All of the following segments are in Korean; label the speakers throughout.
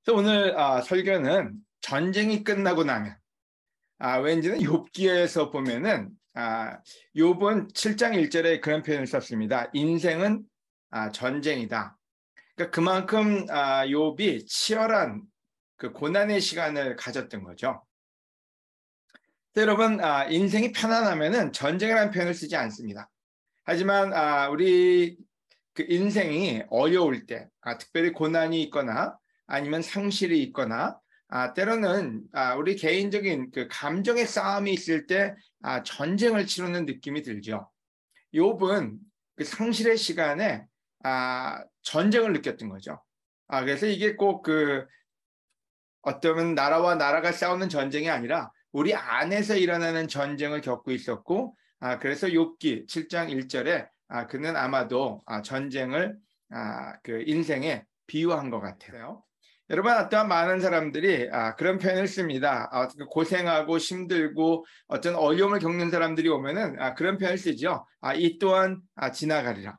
Speaker 1: 그래서 오늘 설교는 전쟁이 끝나고 나면 왠지는 욥기에서 보면은 욥은 7장 1절에 그런 표현을 썼습니다. 인생은 전쟁이다. 그러니까 그만큼 욥이 치열한 그 고난의 시간을 가졌던 거죠. 여러분, 인생이 편안하면은 전쟁이라는 표현을 쓰지 않습니다. 하지만 우리 그 인생이 어려울 때, 특별히 고난이 있거나 아니면 상실이 있거나 때로는 우리 개인적인 그 감정의 싸움이 있을 때 전쟁을 치르는 느낌이 들죠. 욥은 그 상실의 시간에 전쟁을 느꼈던 거죠. 그래서 이게 꼭 그 어쩌면 나라와 나라가 싸우는 전쟁이 아니라 우리 안에서 일어나는 전쟁을 겪고 있었고, 그래서 욥기 7장 1절에 그는 아마도 전쟁을 그 인생에 비유한 것 같아요. 여러분, 또한 많은 사람들이 그런 표현을 씁니다. 고생하고 힘들고 어떤 어려움을 겪는 사람들이 오면은 그런 표현을 쓰죠. 이 또한 지나가리라.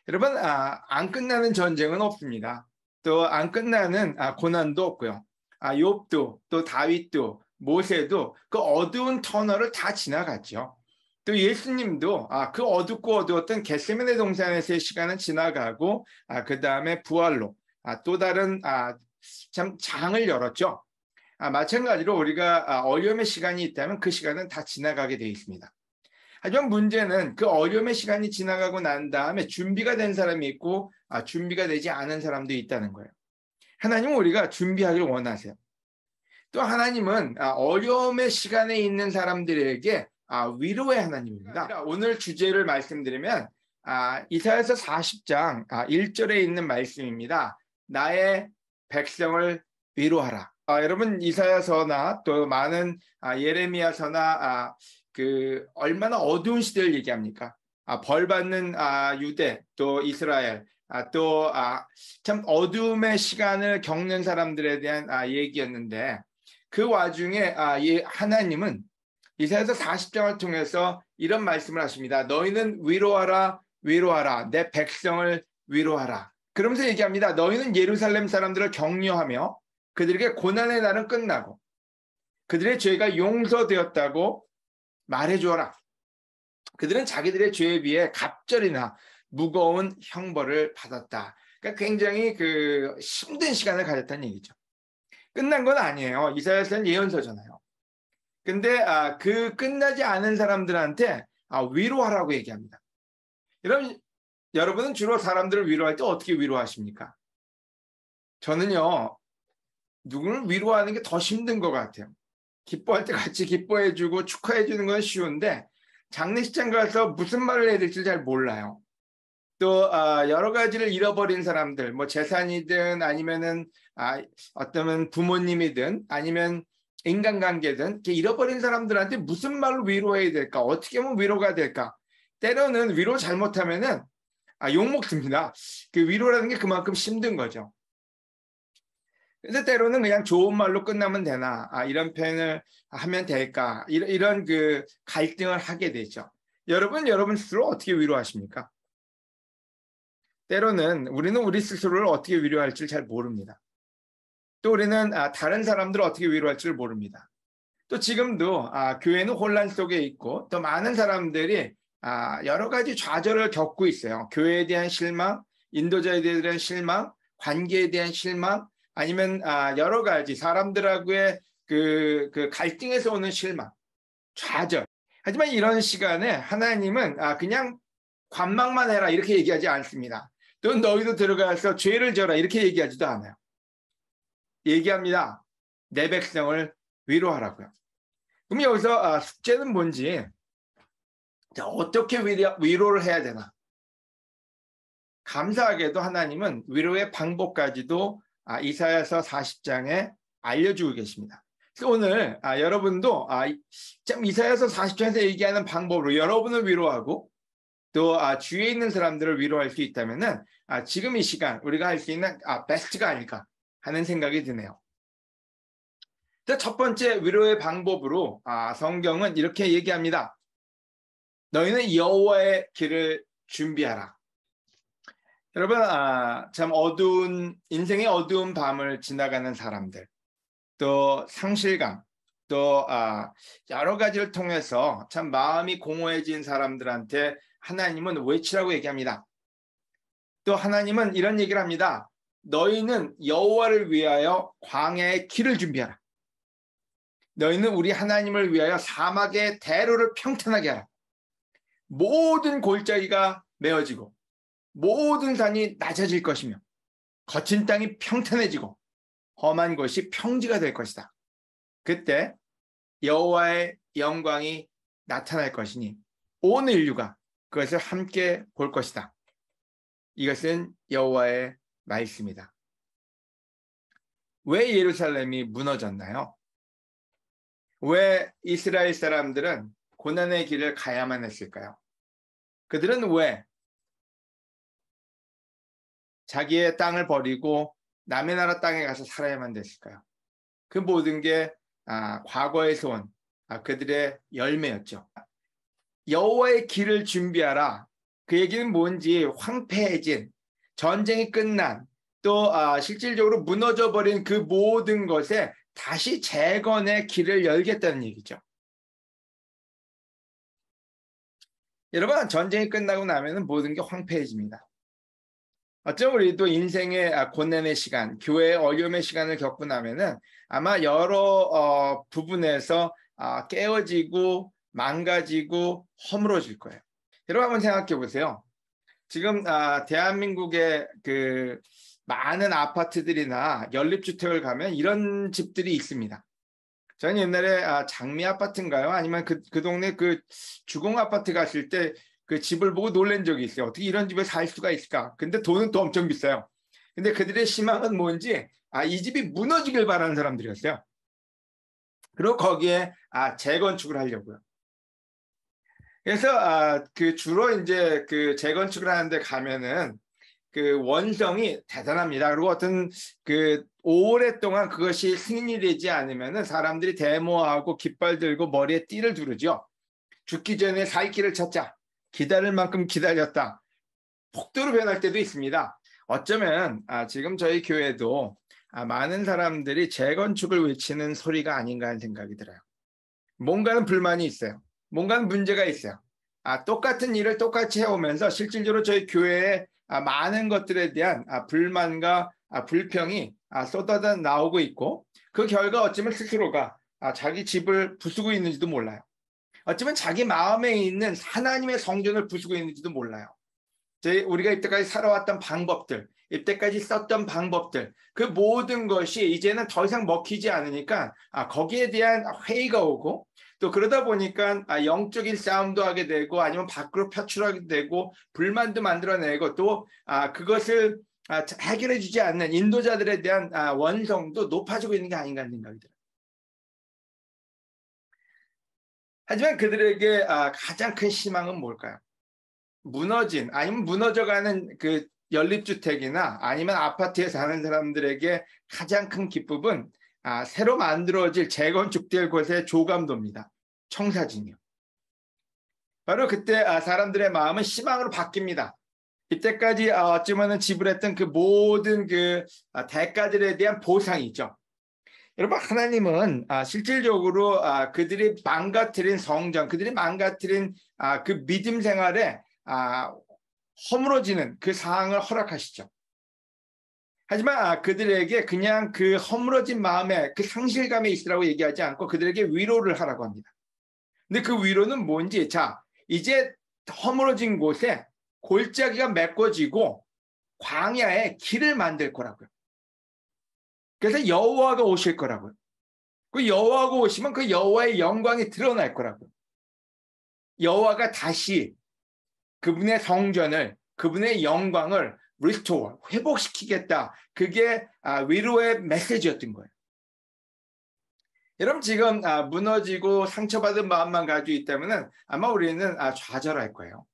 Speaker 1: 여러분, 안 끝나는 전쟁은 없습니다. 또 안 끝나는 고난도 없고요. 욥도 또 다윗도 모세도 그 어두운 터널을 다 지나갔죠. 또 예수님도 그 어둡고 어두웠던 겟세마네 동산에서의 시간은 지나가고 그 다음에 부활로 또 다른 참 장을 열었죠. 마찬가지로 우리가 어려움의 시간이 있다면 그 시간은 다 지나가게 되어 있습니다. 하지만 문제는 그 어려움의 시간이 지나가고 난 다음에 준비가 된 사람이 있고 준비가 되지 않은 사람도 있다는 거예요. 하나님은 우리가 준비하길 원하세요. 또 하나님은 어려움의 시간에 있는 사람들에게 위로의 하나님입니다. 오늘 주제를 말씀드리면 이사야서 40장 1절에 있는 말씀입니다. 나의 백성을 위로하라. 여러분 이사야서나 또 많은 예레미야서나 그 얼마나 어두운 시대를 얘기합니까? 벌 받는 유대 또 이스라엘 또 참 어둠의 시간을 겪는 사람들에 대한 얘기였는데 그 와중에 하나님은 이사야서 40장을 통해서 이런 말씀을 하십니다. 너희는 위로하라 위로하라 내 백성을 위로하라. 그러면서 얘기합니다. 너희는 예루살렘 사람들을 격려하며 그들에게 고난의 날은 끝나고 그들의 죄가 용서되었다고 말해주어라. 그들은 자기들의 죄에 비해 갑절이나 무거운 형벌을 받았다. 그러니까 굉장히 그 힘든 시간을 가졌다는 얘기죠. 끝난 건 아니에요. 이사야서는 예언서잖아요. 근데 그 끝나지 않은 사람들한테 위로하라고 얘기합니다. 여러분은 주로 사람들을 위로할 때 어떻게 위로하십니까? 저는요, 누구를 위로하는 게 더 힘든 것 같아요. 기뻐할 때 같이 기뻐해주고 축하해주는 건 쉬운데 장례식장 가서 무슨 말을 해야 될지 잘 몰라요. 또 여러 가지를 잃어버린 사람들, 뭐 재산이든 아니면은 어쩌면 부모님이든 아니면 인간관계든 이렇게 잃어버린 사람들한테 무슨 말로 위로해야 될까? 어떻게 하면 위로가 될까? 때로는 위로 잘못하면은 욕먹습니다. 그 위로라는 게 그만큼 힘든 거죠. 그래서 때로는 그냥 좋은 말로 끝나면 되나 이런 표현을 하면 될까 이런 그 갈등을 하게 되죠. 여러분 스스로 어떻게 위로하십니까? 때로는 우리는 우리 스스로를 어떻게 위로할지 잘 모릅니다. 또 우리는 다른 사람들을 어떻게 위로할지를 모릅니다. 또 지금도 교회는 혼란 속에 있고 또 많은 사람들이 여러 가지 좌절을 겪고 있어요. 교회에 대한 실망, 인도자에 대한 실망, 관계에 대한 실망, 아니면 여러 가지 사람들하고의 그 갈등에서 오는 실망, 좌절. 하지만 이런 시간에 하나님은 그냥 관망만 해라 이렇게 얘기하지 않습니다. 또 너희도 들어가서 죄를 져라 이렇게 얘기하지도 않아요. 얘기합니다. 내 백성을 위로하라고요. 그럼 여기서 숙제는 뭔지 어떻게 위로를 해야 되나? 감사하게도 하나님은 위로의 방법까지도 이사야서 40장에 알려주고 계십니다. 그래서 오늘 여러분도 참 이사야서 40장에서 얘기하는 방법으로 여러분을 위로하고 또 주위에 있는 사람들을 위로할 수 있다면은 지금 이 시간 우리가 할 수 있는 베스트가 아닐까 하는 생각이 드네요. 첫 번째 위로의 방법으로 성경은 이렇게 얘기합니다. 너희는 여호와의 길을 준비하라. 여러분, 참 인생의 어두운 밤을 지나가는 사람들, 또 상실감, 또 여러 가지를 통해서 참 마음이 공허해진 사람들한테 하나님은 외치라고 얘기합니다. 또 하나님은 이런 얘기를 합니다. 너희는 여호와를 위하여 광야의 길을 준비하라. 너희는 우리 하나님을 위하여 사막의 대로를 평탄하게 하라. 모든 골짜기가 메어지고 모든 산이 낮아질 것이며 거친 땅이 평탄해지고 험한 곳이 평지가 될 것이다. 그때 여호와의 영광이 나타날 것이니 온 인류가 그것을 함께 볼 것이다. 이것은 여호와의 말씀이다. 왜 예루살렘이 무너졌나요? 왜 이스라엘 사람들은 고난의 길을 가야만 했을까요? 그들은 왜 자기의 땅을 버리고 남의 나라 땅에 가서 살아야만 됐을까요? 그 모든 게 과거에서 온 그들의 열매였죠. 여호와의 길을 준비하라. 그 얘기는 뭔지 황폐해진, 전쟁이 끝난, 또 실질적으로 무너져버린 그 모든 것에 다시 재건의 길을 열겠다는 얘기죠. 여러분, 전쟁이 끝나고 나면 모든 게 황폐해집니다. 어쩌면 우리도 인생의 고난의 시간, 교회의 어려움의 시간을 겪고 나면은 아마 여러 부분에서 깨어지고 망가지고 허물어질 거예요. 여러분 한번 생각해 보세요. 지금 대한민국의 그 많은 아파트들이나 연립주택을 가면 이런 집들이 있습니다. 저는 옛날에 장미 아파트인가요? 아니면 그 동네 그 주공 아파트 갔을 때 그 집을 보고 놀란 적이 있어요. 어떻게 이런 집에 살 수가 있을까? 근데 돈은 또 엄청 비싸요. 근데 그들의 희망은 뭔지 이 집이 무너지길 바라는 사람들이었어요. 그리고 거기에 재건축을 하려고요. 그래서 그 주로 이제 그 재건축을 하는데 가면은 그 원성이 대단합니다. 그리고 어떤 그 오랫동안 그것이 승인이 되지 않으면은 사람들이 데모하고 깃발 들고 머리에 띠를 두르죠. 죽기 전에 살 길을 찾자. 기다릴 만큼 기다렸다. 폭도로 변할 때도 있습니다. 어쩌면 지금 저희 교회도 많은 사람들이 재건축을 외치는 소리가 아닌가 하는 생각이 들어요. 뭔가는 불만이 있어요. 뭔가는 문제가 있어요. 똑같은 일을 똑같이 해오면서 실질적으로 저희 교회에 많은 것들에 대한 불만과 불평이 쏟아져 나오고 있고 그 결과 어쩌면 스스로가 자기 집을 부수고 있는지도 몰라요. 어쩌면 자기 마음에 있는 하나님의 성전을 부수고 있는지도 몰라요. 우리가 이때까지 살아왔던 방법들, 이때까지 썼던 방법들, 그 모든 것이 이제는 더 이상 먹히지 않으니까 거기에 대한 회의가 오고 또 그러다 보니까 영적인 싸움도 하게 되고 아니면 밖으로 표출하게 되고 불만도 만들어내고 또 그것을 해결해 주지 않는 인도자들에 대한 원성도 높아지고 있는 게 아닌가 하는 생각이 들어요. 하지만 그들에게 가장 큰 희망은 뭘까요? 무너진 아니면 무너져가는 그 연립주택이나 아니면 아파트에 사는 사람들에게 가장 큰 기쁨은 새로 만들어질 재건축될 곳의 조감도입니다. 청사진이요. 바로 그때 사람들의 마음은 희망으로 바뀝니다. 이때까지 어쩌면 지불했던 그 모든 그 대가들에 대한 보상이죠. 여러분 하나님은 실질적으로 그들이 망가뜨린 성전, 그들이 망가뜨린 그 믿음 생활에 허물어지는 그 상황을 허락하시죠. 하지만 그들에게 그냥 그 허물어진 마음에 그 상실감에 있으라고 얘기하지 않고 그들에게 위로를 하라고 합니다. 근데 그 위로는 뭔지 이제 허물어진 곳에 골짜기가 메꿔지고 광야에 길을 만들 거라고요. 그래서 여호와가 오실 거라고요. 그 여호와가 오시면 그 여호와의 영광이 드러날 거라고요. 여호와가 다시 그분의 성전을, 그분의 영광을 restore, 회복시키겠다. 그게 위로의 메시지였던 거예요. 여러분 지금 무너지고 상처받은 마음만 가지고 있다면 아마 우리는 좌절할 거예요.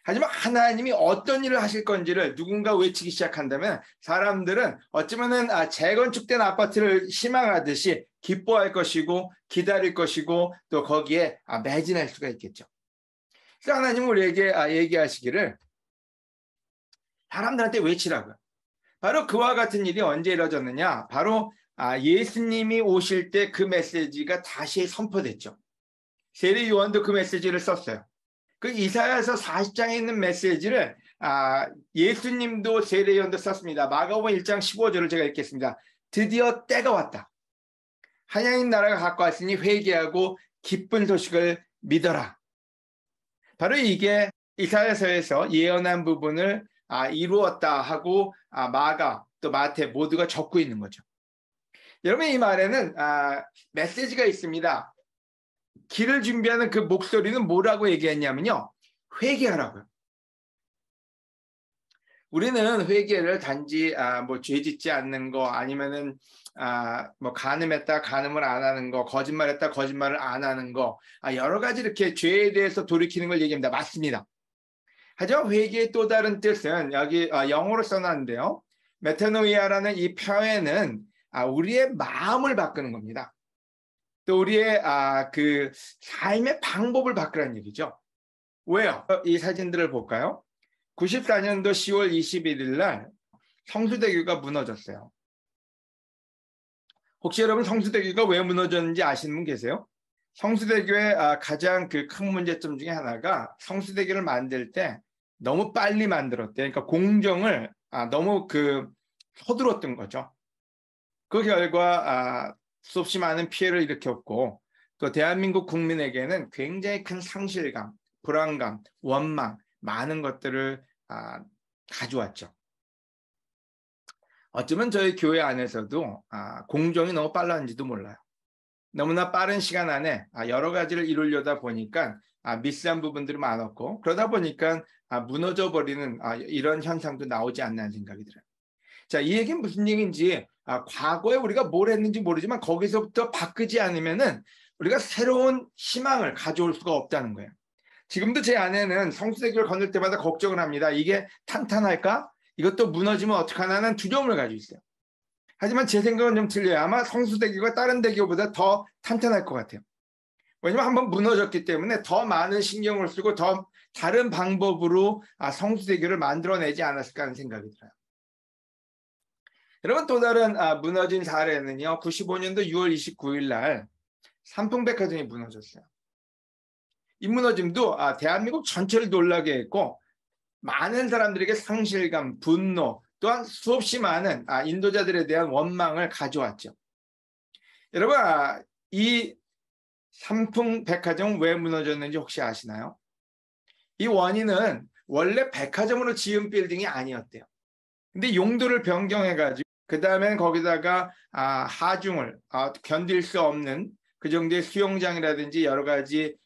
Speaker 1: 하지만 하나님이 어떤 일을 하실 건지를 누군가 외치기 시작한다면 사람들은 어쩌면은 재건축된 아파트를 희망하듯이 기뻐할 것이고 기다릴 것이고 또 거기에 매진할 수가 있겠죠. 그래서 하나님은 우리에게 얘기하시기를 사람들한테 외치라고요. 바로 그와 같은 일이 언제 이루어졌느냐? 바로 예수님이 오실 때 그 메시지가 다시 선포됐죠. 세례 요한도 그 메시지를 썼어요. 그 이사야서 40장에 있는 메시지를 예수님도 세례 요한도 썼습니다. 마가복음 1장 15절을 제가 읽겠습니다. 드디어 때가 왔다. 하나님 나라가 가까웠으니 회개하고 기쁜 소식을 믿어라. 바로 이게 이사야서에서 예언한 부분을 이루었다 하고 마가 또 마태 모두가 적고 있는 거죠. 여러분, 이 말에는 메시지가 있습니다. 길을 준비하는 그 목소리는 뭐라고 얘기했냐면요, 회개하라고요. 우리는 회개를 단지 뭐 죄짓지 않는 거, 아니면은 뭐 간음했다 간음을 안 하는 거, 거짓말했다 거짓말을 안 하는 거, 여러 가지 이렇게 죄에 대해서 돌이키는 걸 얘기합니다. 맞습니다. 하지만 회개의 또 다른 뜻은 여기 영어로 써놨는데요, 메타노이아라는 이 표현은 우리의 마음을 바꾸는 겁니다. 또 우리의 그 삶의 방법을 바꾸라는 얘기죠. 왜요? 이 사진들을 볼까요? 94년도 10월 21일 날 성수대교가 무너졌어요. 혹시 여러분 성수대교가 왜 무너졌는지 아시는 분 계세요? 성수대교의 가장 그 큰 문제점 중에 하나가, 성수대교를 만들 때 너무 빨리 만들었대요. 그러니까 공정을 너무 서둘렀던 거죠. 그 결과 수없이 많은 피해를 일으켰고, 또 대한민국 국민에게는 굉장히 큰 상실감, 불안감, 원망, 많은 것들을 가져왔죠. 어쩌면 저희 교회 안에서도 공정이 너무 빨랐는지도 몰라요. 너무나 빠른 시간 안에 여러 가지를 이루려다 보니까 미스한 부분들이 많았고, 그러다 보니까 무너져 버리는 이런 현상도 나오지 않나 하는 생각이 들어요. 자, 이 얘기는 무슨 얘기인지, 과거에 우리가 뭘 했는지 모르지만 거기서부터 바꾸지 않으면은 우리가 새로운 희망을 가져올 수가 없다는 거예요. 지금도 제 아내는 성수대교를 건널 때마다 걱정을 합니다. 이게 탄탄할까? 이것도 무너지면 어떡하나는 두려움을 가지고 있어요. 하지만 제 생각은 좀 틀려요. 아마 성수대교가 다른 대교보다 더 탄탄할 것 같아요. 왜냐면 한번 무너졌기 때문에 더 많은 신경을 쓰고 더 다른 방법으로 성수대교를 만들어내지 않았을까 하는 생각이 들어요. 여러분, 또 다른 무너진 사례는요, 95년도 6월 29일 날 삼풍백화점이 무너졌어요. 이 무너짐도 대한민국 전체를 놀라게 했고, 많은 사람들에게 상실감, 분노, 또한 수없이 많은 인도자들에 대한 원망을 가져왔죠. 여러분, 이 삼풍백화점은 왜 무너졌는지 혹시 아시나요? 이 원인은 원래 백화점으로 지은 빌딩이 아니었대요. 근데 용도를 변경해가지고 그 다음엔 거기다가 하중을 견딜 수 없는 그 정도의 수영장이라든지 여러 가지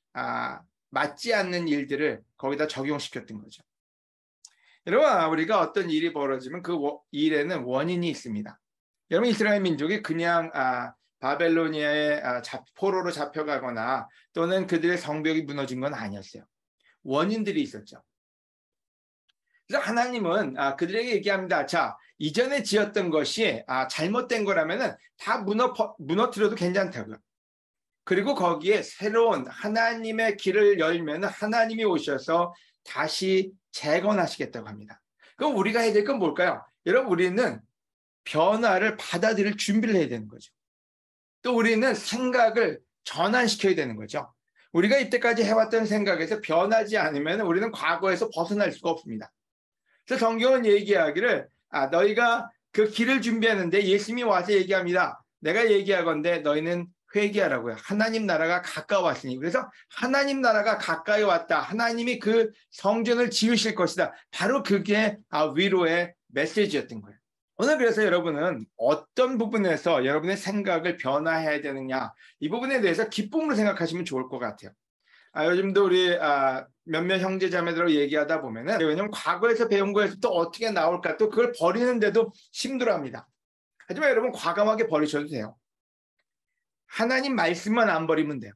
Speaker 1: 맞지 않는 일들을 거기다 적용시켰던 거죠. 여러분, 우리가 어떤 일이 벌어지면 그 일에는 원인이 있습니다. 여러분, 이스라엘 민족이 그냥 바벨로니아의 포로로 잡혀가거나 또는 그들의 성벽이 무너진 건 아니었어요. 원인들이 있었죠. 그래서 하나님은 그들에게 얘기합니다. 자, 이전에 지었던 것이 잘못된 거라면은 다 무너뜨려도 괜찮다고요. 그리고 거기에 새로운 하나님의 길을 열면 하나님이 오셔서 다시 재건하시겠다고 합니다. 그럼 우리가 해야 될 건 뭘까요? 여러분, 우리는 변화를 받아들일 준비를 해야 되는 거죠. 또 우리는 생각을 전환시켜야 되는 거죠. 우리가 이때까지 해왔던 생각에서 변하지 않으면 우리는 과거에서 벗어날 수가 없습니다. 그래서 성경은 얘기하기를 너희가 그 길을 준비하는데 예수님이 와서 얘기합니다. 내가 얘기하건대 너희는 회개하라고요. 하나님 나라가 가까웠으니. 그래서 하나님 나라가 가까이 왔다. 하나님이 그 성전을 지으실 것이다. 바로 그게 위로의 메시지였던 거예요. 오늘 그래서 여러분은 어떤 부분에서 여러분의 생각을 변화해야 되느냐, 이 부분에 대해서 기쁨으로 생각하시면 좋을 것 같아요. 요즘도 우리 몇몇 형제 자매들하고 얘기하다 보면은, 왜냐면 과거에서 배운 거에서 또 어떻게 나올까, 또 그걸 버리는데도 힘들어합니다. 하지만 여러분, 과감하게 버리셔도 돼요. 하나님 말씀만 안 버리면 돼요.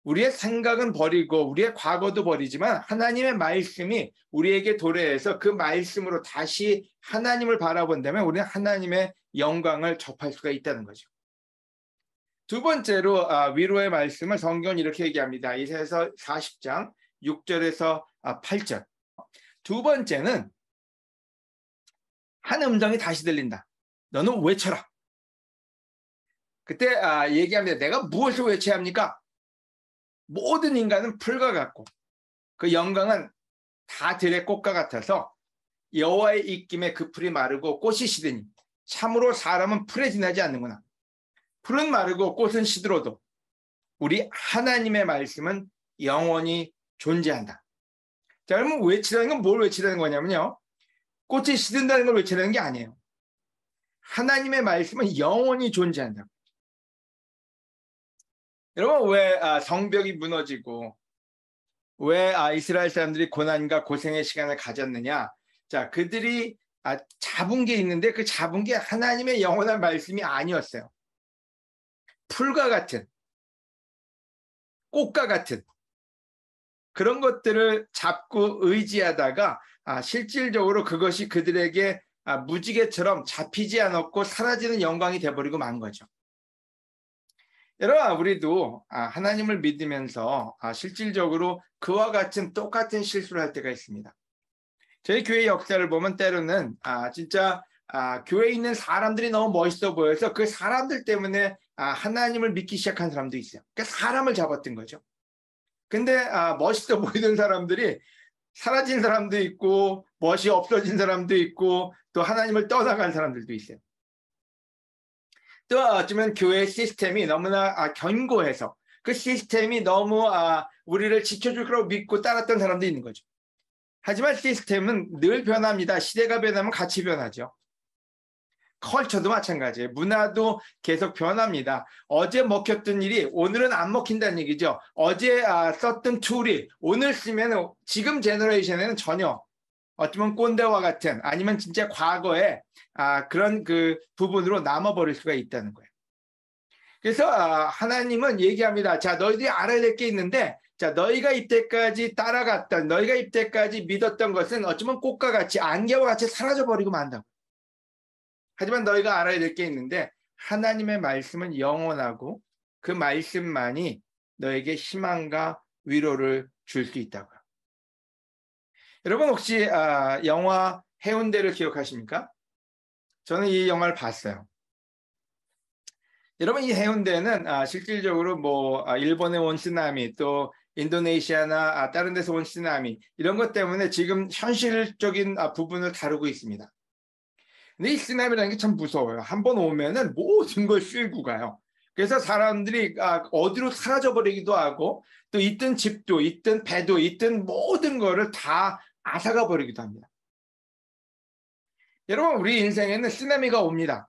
Speaker 1: 우리의 생각은 버리고 우리의 과거도 버리지만 하나님의 말씀이 우리에게 도래해서 그 말씀으로 다시 하나님을 바라본다면 우리는 하나님의 영광을 접할 수가 있다는 거죠. 두 번째로 위로의 말씀을 성경은 이렇게 얘기합니다. 이사야서 40장 6절에서 8절. 두 번째는 한 음성이 다시 들린다. 너는 외쳐라. 그때 얘기합니다. 내가 무엇을 외쳐야 합니까? 모든 인간은 풀과 같고 그 영광은 다 들의 꽃과 같아서 여호와의 입김에 그 풀이 마르고 꽃이 시드니 참으로 사람은 풀에 지나지 않는구나. 풀은 마르고 꽃은 시들어도 우리 하나님의 말씀은 영원히 존재한다. 자, 그러면 외치라는 건 뭘 외치라는 거냐면요. 꽃이 시든다는 걸 외치라는 게 아니에요. 하나님의 말씀은 영원히 존재한다. 여러분, 왜 성벽이 무너지고 왜 이스라엘 사람들이 고난과 고생의 시간을 가졌느냐? 자, 그들이 잡은 게 있는데 그 잡은 게 하나님의 영원한 말씀이 아니었어요. 풀과 같은, 꽃과 같은 그런 것들을 잡고 의지하다가 실질적으로 그것이 그들에게 무지개처럼 잡히지 않았고 사라지는 영광이 돼버리고 만 거죠. 여러분, 우리도 하나님을 믿으면서 실질적으로 그와 같은 똑같은 실수를 할 때가 있습니다. 저희 교회 역사를 보면 때로는 진짜 교회에 있는 사람들이 너무 멋있어 보여서 그 사람들 때문에 하나님을 믿기 시작한 사람도 있어요. 그러니까 사람을 잡았던 거죠. 근데 멋있어 보이는 사람들이 사라진 사람도 있고 멋이 없어진 사람도 있고 또 하나님을 떠나간 사람들도 있어요. 또 어쩌면 교회 시스템이 너무나 견고해서 그 시스템이 너무 우리를 지켜줄 거라고 믿고 따랐던 사람도 있는 거죠. 하지만 시스템은 늘 변합니다. 시대가 변하면 같이 변하죠. 컬처도 마찬가지예요. 문화도 계속 변합니다. 어제 먹혔던 일이 오늘은 안 먹힌다는 얘기죠. 어제 썼던 툴이 오늘 쓰면 지금 제너레이션에는 전혀 어쩌면 꼰대와 같은 아니면 진짜 과거에 그런 그 부분으로 남아버릴 수가 있다는 거예요. 그래서 하나님은 얘기합니다. 자, 너희들이 알아야 될 게 있는데 자, 너희가 이때까지 따라갔던 너희가 이때까지 믿었던 것은 어쩌면 꽃과 같이 안개와 같이 사라져버리고 만다고. 하지만 너희가 알아야 될 게 있는데 하나님의 말씀은 영원하고 그 말씀만이 너에게 희망과 위로를 줄 수 있다고요. 여러분 혹시 영화 해운대를 기억하십니까? 저는 이 영화를 봤어요. 여러분 이 해운대는 실질적으로 뭐 일본에 온 쓰나미 또 인도네시아나 다른 데서 온 쓰나미 이런 것 때문에 지금 현실적인 부분을 다루고 있습니다. 근데 이 쓰나미라는 게 참 무서워요. 한번 오면은 모든 걸 쓸고 가요. 그래서 사람들이 어디로 사라져 버리기도 하고 또 있던 집도 있던 배도 있던 모든 거를 다 앗아가 버리기도 합니다. 여러분 우리 인생에는 쓰나미가 옵니다.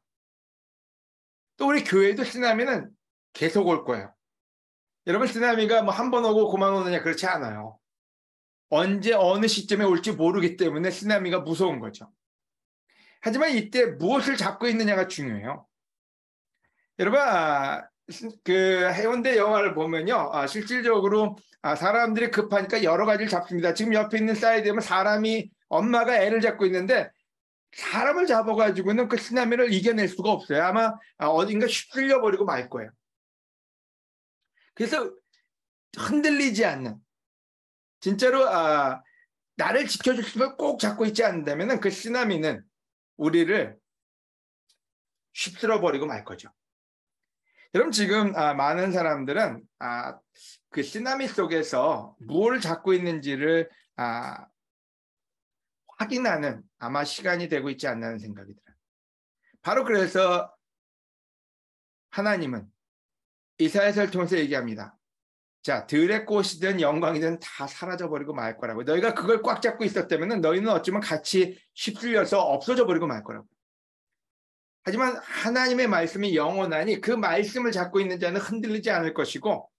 Speaker 1: 또 우리 교회도 쓰나미는 계속 올 거예요. 여러분 쓰나미가 뭐 한 번 오고 그만 오느냐 그렇지 않아요. 언제 어느 시점에 올지 모르기 때문에 쓰나미가 무서운 거죠. 하지만 이때 무엇을 잡고 있느냐가 중요해요. 여러분 그 해운대 영화를 보면요 실질적으로 사람들이 급하니까 여러 가지를 잡습니다. 지금 옆에 있는 사이드에 보면 사람이 엄마가 애를 잡고 있는데 사람을 잡아가지고는 그 쓰나미를 이겨낼 수가 없어요. 아마 어딘가 휩쓸려 버리고 말 거예요. 그래서 흔들리지 않는 진짜로 나를 지켜줄 수만 꼭 잡고 있지 않는다면 그 쓰나미는 우리를 휩쓸어 버리고 말 거죠. 여러분 지금 많은 사람들은 그 쓰나미 속에서 무엇을 잡고 있는지를 확인하는 아마 시간이 되고 있지 않나는 생각이 들어요. 바로 그래서 하나님은 이사야서를 통해서 얘기합니다. 자, 들의 꽃이든 영광이든 다 사라져버리고 말 거라고. 너희가 그걸 꽉 잡고 있었다면 너희는 어쩌면 같이 휩쓸려서 없어져 버리고 말 거라고. 하지만 하나님의 말씀이 영원하니 그 말씀을 잡고 있는 자는 흔들리지 않을 것이고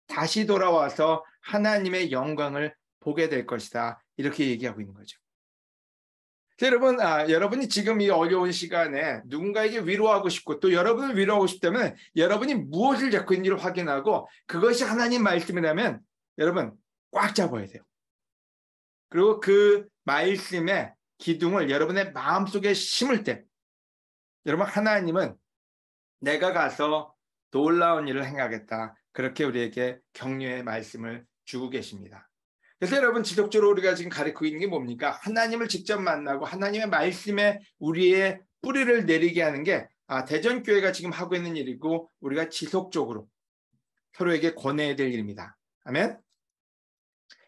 Speaker 1: 다시 돌아와서 하나님의 영광을 보게 될 것이다. 이렇게 얘기하고 있는 거죠. 여러분, 여러분이 지금 이 어려운 시간에 누군가에게 위로하고 싶고 또 여러분을 위로하고 싶다면 여러분이 무엇을 잡고 있는지를 확인하고 그것이 하나님 말씀이라면 여러분 꽉 잡아야 돼요. 그리고 그 말씀의 기둥을 여러분의 마음속에 심을 때 여러분 하나님은 내가 가서 놀라운 일을 행하겠다. 그렇게 우리에게 격려의 말씀을 주고 계십니다. 그래서 여러분 지속적으로 우리가 지금 가르치고 있는 게 뭡니까? 하나님을 직접 만나고 하나님의 말씀에 우리의 뿌리를 내리게 하는 게 대전교회가 지금 하고 있는 일이고 우리가 지속적으로 서로에게 권해야 될 일입니다. 아멘.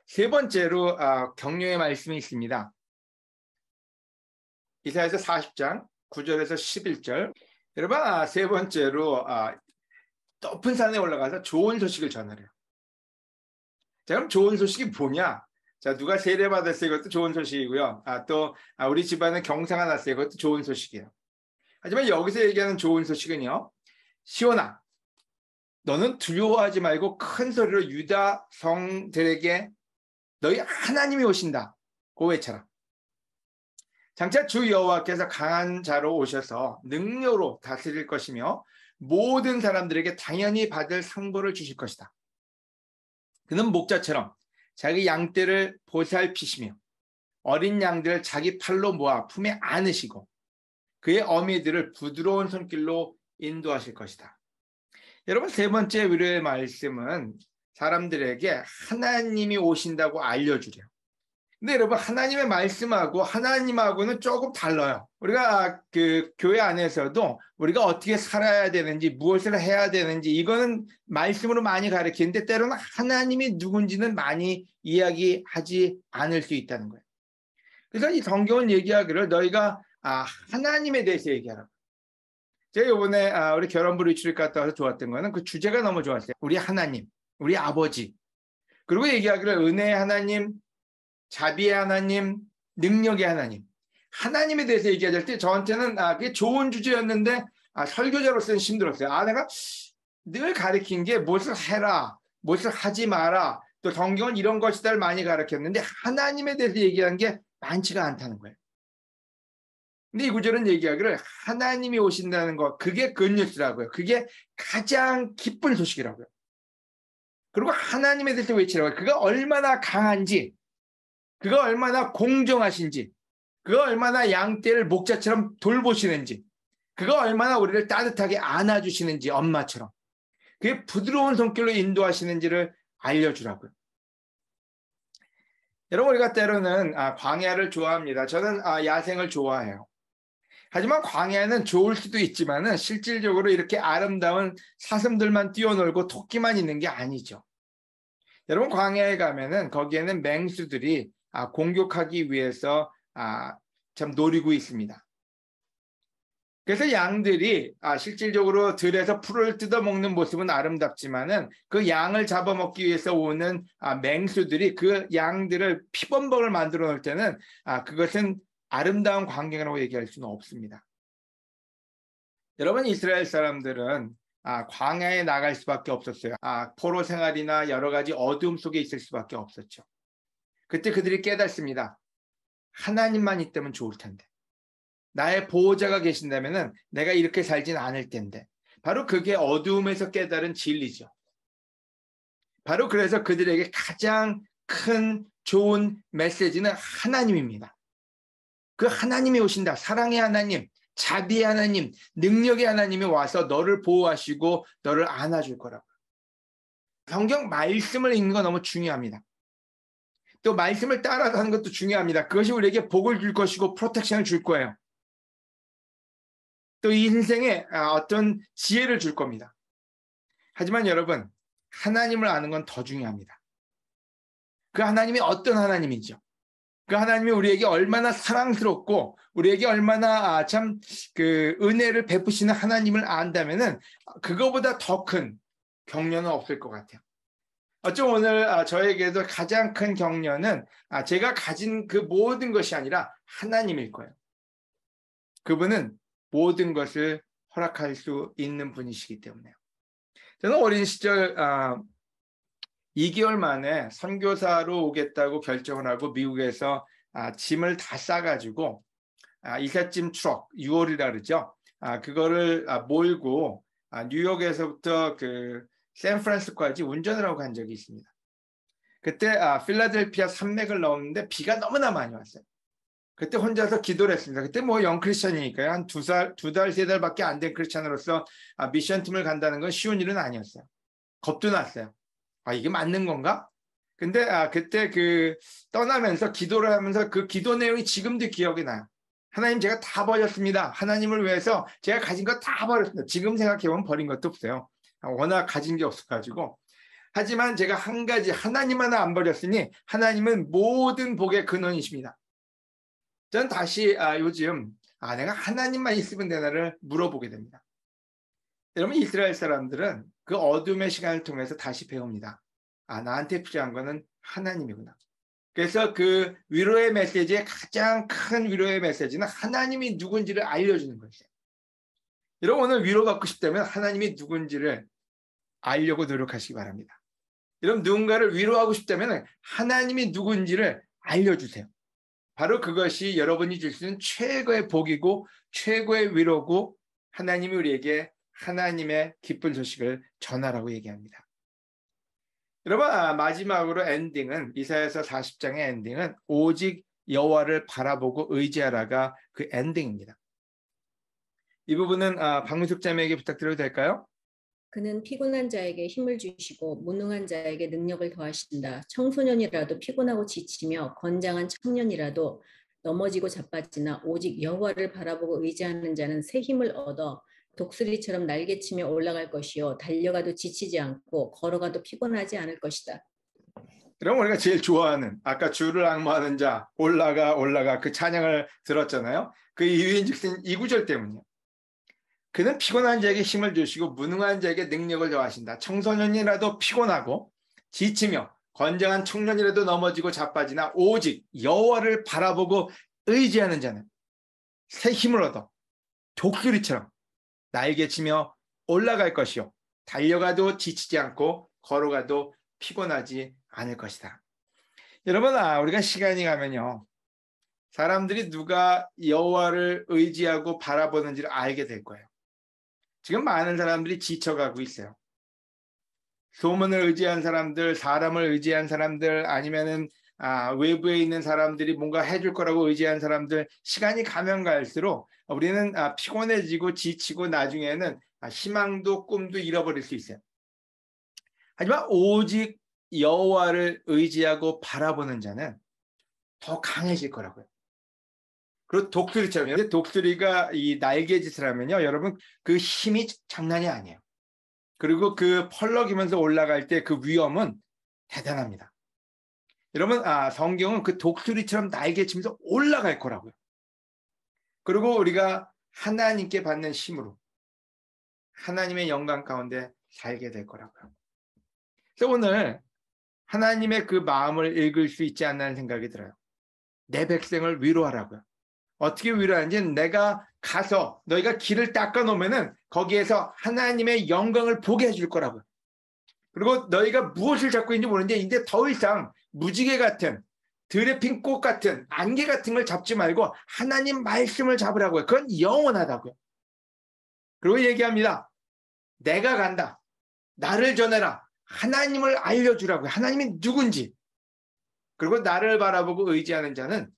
Speaker 1: 세 번째로 격려의 말씀이 있습니다. 이사야서 40장 9절에서 11절. 여러분 세 번째로 높은 산에 올라가서 좋은 소식을 전하래요. 자, 그럼 좋은 소식이 뭐냐? 자, 누가 세례 받았어요? 이것도 좋은 소식이고요. 우리 집안에 경사가 났어요. 이것도 좋은 소식이에요. 하지만 여기서 얘기하는 좋은 소식은요. 시온아, 너는 두려워하지 말고 큰 소리로 유다 성들에게 너희 하나님이 오신다. 고 외쳐라. 장차 주 여호와께서 강한 자로 오셔서 능력으로 다스릴 것이며 모든 사람들에게 당연히 받을 상보를 주실 것이다. 그는 목자처럼 자기 양떼를 보살피시며 어린 양들을 자기 팔로 모아 품에 안으시고 그의 어미들을 부드러운 손길로 인도하실 것이다. 여러분 세 번째 위로의 말씀은 사람들에게 하나님이 오신다고 알려주래요. 근데 여러분 하나님의 말씀하고 하나님하고는 조금 달라요. 우리가 그 교회 안에서도 우리가 어떻게 살아야 되는지 무엇을 해야 되는지 이거는 말씀으로 많이 가르치는데 때로는 하나님이 누군지는 많이 이야기하지 않을 수 있다는 거예요. 그래서 이 성경은 얘기하기를 너희가 하나님에 대해서 얘기하라고. 제가 이번에 우리 결혼부 리트릿 갔다 와서 좋았던 거는 그 주제가 너무 좋았어요. 우리 하나님, 우리 아버지. 그리고 얘기하기를 은혜의 하나님, 자비의 하나님, 능력의 하나님. 하나님에 대해서 얘기할 때 저한테는 그게 좋은 주제였는데 설교자로서는 힘들었어요. 내가 늘 가르친 게 무엇을 해라, 무엇을 하지 마라. 또 성경은 이런 것이다를 많이 가르쳤는데 하나님에 대해서 얘기한 게 많지가 않다는 거예요. 근데 이 구절은 얘기하기를 하나님이 오신다는 것, 그게 굿뉴스라고요. 그게 가장 기쁜 소식이라고요. 그리고 하나님에 대해서 외치라고요. 그가 얼마나 강한지, 그가 얼마나 공정하신지, 그가 얼마나 양떼를 목자처럼 돌보시는지, 그가 얼마나 우리를 따뜻하게 안아주시는지 엄마처럼 그게 부드러운 손길로 인도하시는지를 알려주라고요. 여러분 우리가 때로는 광야를 좋아합니다. 저는 야생을 좋아해요. 하지만 광야는 좋을 수도 있지만은 실질적으로 이렇게 아름다운 사슴들만 뛰어놀고 토끼만 있는 게 아니죠. 여러분 광야에 가면은 거기에는 맹수들이 공격하기 위해서 참 노리고 있습니다. 그래서 양들이 실질적으로 들에서 풀을 뜯어먹는 모습은 아름답지만은 그 양을 잡아먹기 위해서 오는 맹수들이 그 양들을 피범벅을 만들어 놓을 때는 그것은 아름다운 광경이라고 얘기할 수는 없습니다. 여러분 이스라엘 사람들은 광야에 나갈 수밖에 없었어요. 포로 생활이나 여러 가지 어두움 속에 있을 수밖에 없었죠. 그때 그들이 깨닫습니다. 하나님만 있다면 좋을 텐데. 나의 보호자가 계신다면 내가 이렇게 살진 않을 텐데. 바로 그게 어두움에서 깨달은 진리죠. 바로 그래서 그들에게 가장 큰 좋은 메시지는 하나님입니다. 그 하나님이 오신다. 사랑의 하나님, 자비의 하나님, 능력의 하나님이 와서 너를 보호하시고 너를 안아줄 거라고. 성경 말씀을 읽는 거 너무 중요합니다. 또 말씀을 따라가는 것도 중요합니다. 그것이 우리에게 복을 줄 것이고 프로텍션을 줄 거예요. 또 이 인생에 어떤 지혜를 줄 겁니다. 하지만 여러분, 하나님을 아는 건 더 중요합니다. 그 하나님이 어떤 하나님이죠? 그 하나님이 우리에게 얼마나 사랑스럽고 우리에게 얼마나 참 그 은혜를 베푸시는 하나님을 안다면은 그거보다 더 큰 격려는 없을 것 같아요. 어쩜 오늘 저에게도 가장 큰 격려는 제가 가진 그 모든 것이 아니라 하나님일 거예요. 그분은 모든 것을 허락할 수 있는 분이시기 때문에요. 저는 어린 시절 2개월 만에 선교사로 오겠다고 결정을 하고 미국에서 짐을 다 싸가지고 이삿짐 트럭 6월이라 그러죠. 그거를 몰고 뉴욕에서부터 그 샌프란시스코까지 운전을 하고 간 적이 있습니다. 그때 필라델피아 산맥을 넘었는데 비가 너무나 많이 왔어요. 그때 혼자서 기도를 했습니다. 그때 뭐 영크리스천이니까요. 한 두 달, 세 달밖에 안 된 크리스천으로서 미션 팀을 간다는 건 쉬운 일은 아니었어요. 겁도 났어요. 이게 맞는 건가? 근데 그때 그 떠나면서 기도를 하면서 그 기도 내용이 지금도 기억이 나요. 하나님 제가 다 버렸습니다. 하나님을 위해서 제가 가진 거 다 버렸습니다. 지금 생각해보면 버린 것도 없어요. 워낙 가진 게 없어가지고. 하지만 제가 한 가지 하나님 하나 안 버렸으니 하나님은 모든 복의 근원이십니다. 전 다시 요즘 내가 하나님만 있으면 되나를 물어보게 됩니다. 여러분 이스라엘 사람들은 그 어둠의 시간을 통해서 다시 배웁니다. 나한테 필요한 거는 하나님이구나. 그래서 그 위로의 메시지의 가장 큰 위로의 메시지는 하나님이 누군지를 알려주는 것이에요. 여러분 오늘 위로받고 싶다면 하나님이 누군지를 알려고 노력하시기 바랍니다. 여러분 누군가를 위로하고 싶다면 하나님이 누군지를 알려주세요. 바로 그것이 여러분이 줄 수 있는 최고의 복이고 최고의 위로고 하나님이 우리에게 하나님의 기쁜 소식을 전하라고 얘기합니다. 여러분 마지막으로 엔딩은 이사야서 40장의 엔딩은 오직 여호와를 바라보고 의지하라가 그 엔딩입니다. 이 부분은 박문숙 자매에게 부탁드려도 될까요?
Speaker 2: 그는 피곤한 자에게 힘을 주시고 무능한 자에게 능력을 더하신다. 청소년이라도 피곤하고 지치며 건장한 청년이라도 넘어지고 자빠지나 오직 여호와를 바라보고 의지하는 자는 새 힘을 얻어 독수리처럼 날개치며 올라갈 것이요 달려가도 지치지 않고 걸어가도 피곤하지 않을 것이다.
Speaker 1: 그럼 우리가 제일 좋아하는 아까 주를 앙모하는 자 올라가 그 찬양을 들었잖아요. 그 이유인즉슨 이 구절 때문이에요. 그는 피곤한 자에게 힘을 주시고 무능한 자에게 능력을 더하신다. 청소년이라도 피곤하고 지치며 건장한 청년이라도 넘어지고 자빠지나 오직 여호와를 바라보고 의지하는 자는 새 힘을 얻어 독수리처럼 날개치며 올라갈 것이요 달려가도 지치지 않고 걸어가도 피곤하지 않을 것이다. 여러분 우리가 시간이 가면요 사람들이 누가 여호와를 의지하고 바라보는지를 알게 될 거예요. 지금 많은 사람들이 지쳐가고 있어요. 소문을 의지한 사람들, 사람을 의지한 사람들, 아니면은 외부에 있는 사람들이 뭔가 해줄 거라고 의지한 사람들, 시간이 가면 갈수록 우리는 피곤해지고 지치고 나중에는 희망도 꿈도 잃어버릴 수 있어요. 하지만 오직 여호와를 의지하고 바라보는 자는 더 강해질 거라고요. 그리고 독수리처럼 독수리가 이 날개짓을 하면요 여러분 그 힘이 장난이 아니에요. 그리고 그 펄럭이면서 올라갈 때 그 위험은 대단합니다. 여러분 성경은 그 독수리처럼 날개치면서 올라갈 거라고요. 그리고 우리가 하나님께 받는 힘으로 하나님의 영광 가운데 살게 될 거라고요. 그래서 오늘 하나님의 그 마음을 읽을 수 있지 않나는 생각이 들어요. 내 백성을 위로하라고요. 어떻게 위로하는지 내가 가서 너희가 길을 닦아 놓으면은 거기에서 하나님의 영광을 보게 해줄 거라고요. 그리고 너희가 무엇을 잡고 있는지 모르는데 이제 더 이상 무지개 같은 들에 핀 꽃 같은 안개 같은 걸 잡지 말고 하나님 말씀을 잡으라고요. 그건 영원하다고요. 그리고 얘기합니다. 내가 간다. 나를 전해라. 하나님을 알려주라고요. 하나님이 누군지. 그리고 나를 바라보고 의지하는 자는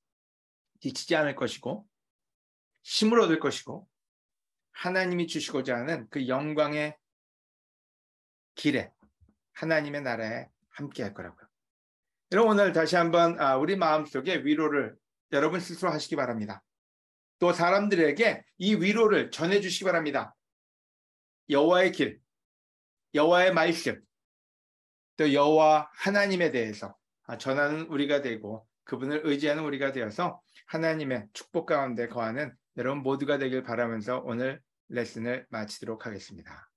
Speaker 1: 지치지 않을 것이고 힘을 얻을 것이고 하나님이 주시고자 하는 그 영광의 길에 하나님의 나라에 함께 할 거라고요. 여러분 오늘 다시 한번 우리 마음속에 위로를 여러분 스스로 하시기 바랍니다. 또 사람들에게 이 위로를 전해주시기 바랍니다. 여호와의 길, 여호와의 말씀, 또 여호와 하나님에 대해서 전하는 우리가 되고 그분을 의지하는 우리가 되어서 하나님의 축복 가운데 거하는 여러분 모두가 되길 바라면서 오늘 레슨을 마치도록 하겠습니다.